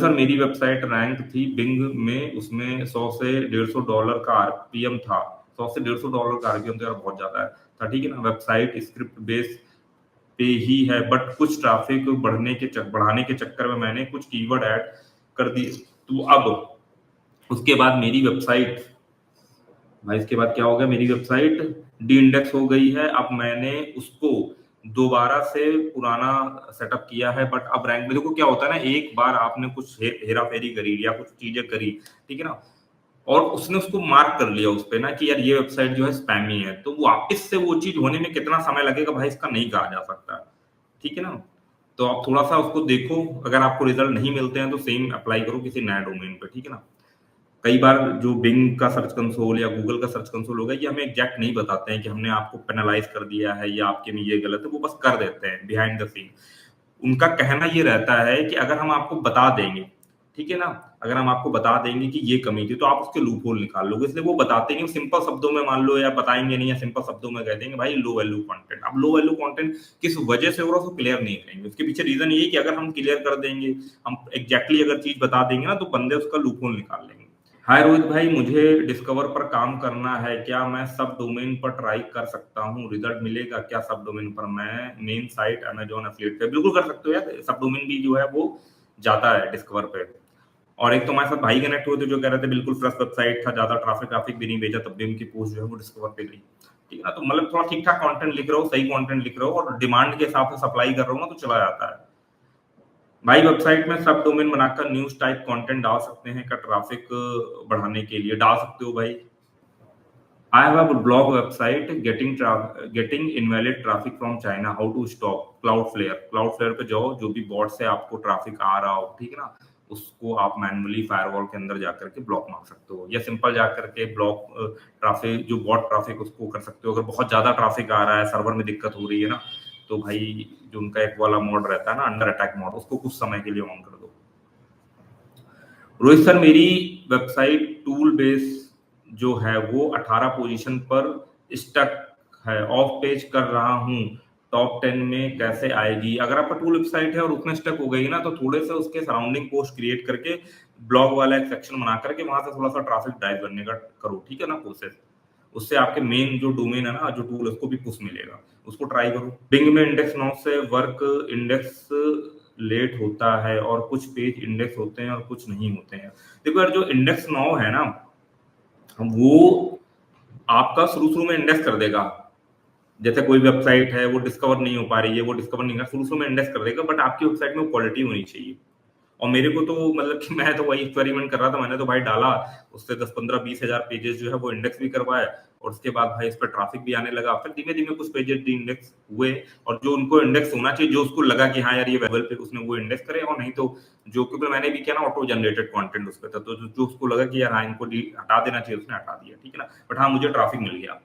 Sir मेरी website rank थी Bing में, उसमें 100 से $150 का आरपीएम था। 100 से $150 का आरपीएम तो यार बहुत ज्यादा है था, ठीक है ना। वेबसाइट स्क्रिप्ट बेस पे ही है, बट कुछ ट्रैफिक बढ़ाने के चक्कर में मैंने कुछ कीवर्ड ऐड कर दिए। तो अब उसके बाद मेरी वेबसाइट, भाई इसके बाद क्या हो गया, मेरी वेबसाइट डी इंडेक्स हो गई है। अब मैंने उसको दोबारा से पुराना सेटअप किया है, बट अब रैंक में देखो क्या होता है ना, एक बार आपने कुछ हेरा फेरी करी या कुछ चीजें करी, ठीक है ना, और उसने उसको मार्क कर लिया उस पे ना कि यार ये वेबसाइट जो है स्पैमी है, तो वापस से वो चीज होने में कितना समय लगेगा भाई, इसका नहीं कहा जा सकता, ठीक है ना। तो आप थोड़ा सा उसको देखो, अगर आपको रिजल्ट नहीं मिलते हैं तो सेम अप्लाई करो किसी नए डोमेन पे, ठीक है ना। कई बार जो बिंग का सर्च कंसोल या गूगल का सर्च कंसोल होगा, ये हमें एग्जैक्ट नहीं बताते हैं कि हमने आपको पेनलाइज कर दिया है या आपके में ये गलत है, वो बस कर देते हैं बिहाइंड द सीन। उनका कहना ये रहता है कि अगर हम आपको बता देंगे, ठीक है ना, अगर हम आपको बता देंगे कि ये कमी थी तो आप उसके लूप होल निकाल लोगे, इसलिए वो बताते नहीं, सिंपल शब्दों में मान लो या बताएंगे नहीं, या सिंपल शब्दों में कह देंगे भाई लो वैल्यू कंटेंट। अब लो वैल्यू कंटेंट किस वजह से हो रहा है उसको क्लियर नहीं करेंगे, उसके पीछे रीजन ये है कि अगर हम क्लियर कर देंगे, हम एग्जैक्टली अगर चीज बता देंगे ना, तो बंदे उसका लूप होल निकाल लेंगे। हाय रोहित भाई, मुझे डिस्कवर पर काम करना है, क्या मैं सब डोमेन पर ट्राई कर सकता हूँ, रिजल्ट मिलेगा क्या सब डोमेन पर? मैं मेन साइट अमेजोन एफिलिएट पे, बिल्कुल कर सकते हो यार, सब डोमेन भी जो है वो जाता है डिस्कवर पे। और एक तो हमारे साथ भाई कनेक्ट हुए थे जो कह रहे थे बिल्कुल फ्रेश वेबसाइट था, ज्यादा ट्रैफिक भी नहीं भेजा, तब भी उनकी पोस्ट जो है वो डिस्कवर पे गई, ठीक है ना। तो मतलब थोड़ा ठीक ठाक कंटेंट लिख रहे हो, सही कंटेंट लिख रहे हो और डिमांड के हिसाब से सप्लाई कर रहे हो ना, तो चला जाता है भाई। वेबसाइट में सब डोमेन बनाकर न्यूज टाइप कंटेंट डाल सकते हैं क्या, ट्रैफिक बढ़ाने के लिए? डाल सकते हो भाई। I have a blog website getting invalid traffic from China. How to stop? Cloudflare. Cloudflare पे जाओ, जो भी बॉट से आपको ट्रैफिक आ रहा हो, ठीक है ना, उसको आप मैन्युअली फायरवॉल के अंदर जाकर के ब्लॉक मार सकते हो, या सिंपल जाकर के ब्लॉक ट्रैफिक, जो बॉट ट्रैफिक उसको कर सकते हो। अगर बहुत ज्यादा ट्रैफिक आ रहा है, सर्वर में दिक्कत हो रही है ना, तो भाई जो उनका एक वाला मोड रहता है ना, अंडर अटैक मोड, उसको कुछ समय के लिए ऑन कर दो। रोहित सर मेरी वेबसाइट टूल बेस जो है वो 18 पोजीशन पर स्टक है, ऑफ पेज कर रहा हूँ, टॉप 10 में कैसे आएगी? अगर आपका टूल वेबसाइट है और उसमें स्टक हो गई ना, तो थोड़े से उसके सराउंडिंग पोस्ट क्रिएट करके ब्लॉग वाला एक सेक्शन बना करके वहां से थोड़ा सा ट्रैफिक ड्राइव करने का करो, ठीक है ना, प्रोसेस। उससे आपके मेन जो डोमेन है ना, जो टूल है, उसको भी पुश मिलेगा, उसको ट्राई करो। बिंग में इंडेक्स 9 से वर्क इंडेक्स लेट होता है और कुछ पेज इंडेक्स होते हैं और कुछ नहीं होते हैं। देखो यार, जो इंडेक्स 9 है ना, वो आपका शुरू शुरू में इंडेक्स कर देगा। जैसे कोई वेबसाइट है वो डिस्कवर नहीं हो पा रही है, वो डिस्कवर नहीं कर, शुरू शुरू में इंडेक्स कर देगा, बट आपकी वेबसाइट में क्वालिटी होनी चाहिए। और मेरे को तो मतलब कि मैं तो वही एक्सपेरिमेंट कर रहा था, मैंने तो भाई डाला, उससे 10-15-20 हजार पेजेस जो है वो इंडेक्स भी करवाए, और उसके बाद भाई इस पर ट्रैफिक भी आने लगा, फिर धीमे धीमे कुछ पेजेस डी इंडेक्स हुए। और जो उनको इंडेक्स होना चाहिए, जो उसको लगा कि हाँ यार ये वेबल पे, उसने वो इंडेक्स करे, और नहीं तो जो, क्योंकि मैंने भी किया ना ऑटो जनरेटेड कंटेंट उस पर था, तो जो उसको लगा कि यार हाँ इनको हटा देना चाहिए, उसने हटा दिया, ठीक है ना। बट हाँ, मुझे ट्रैफिक मिल गया।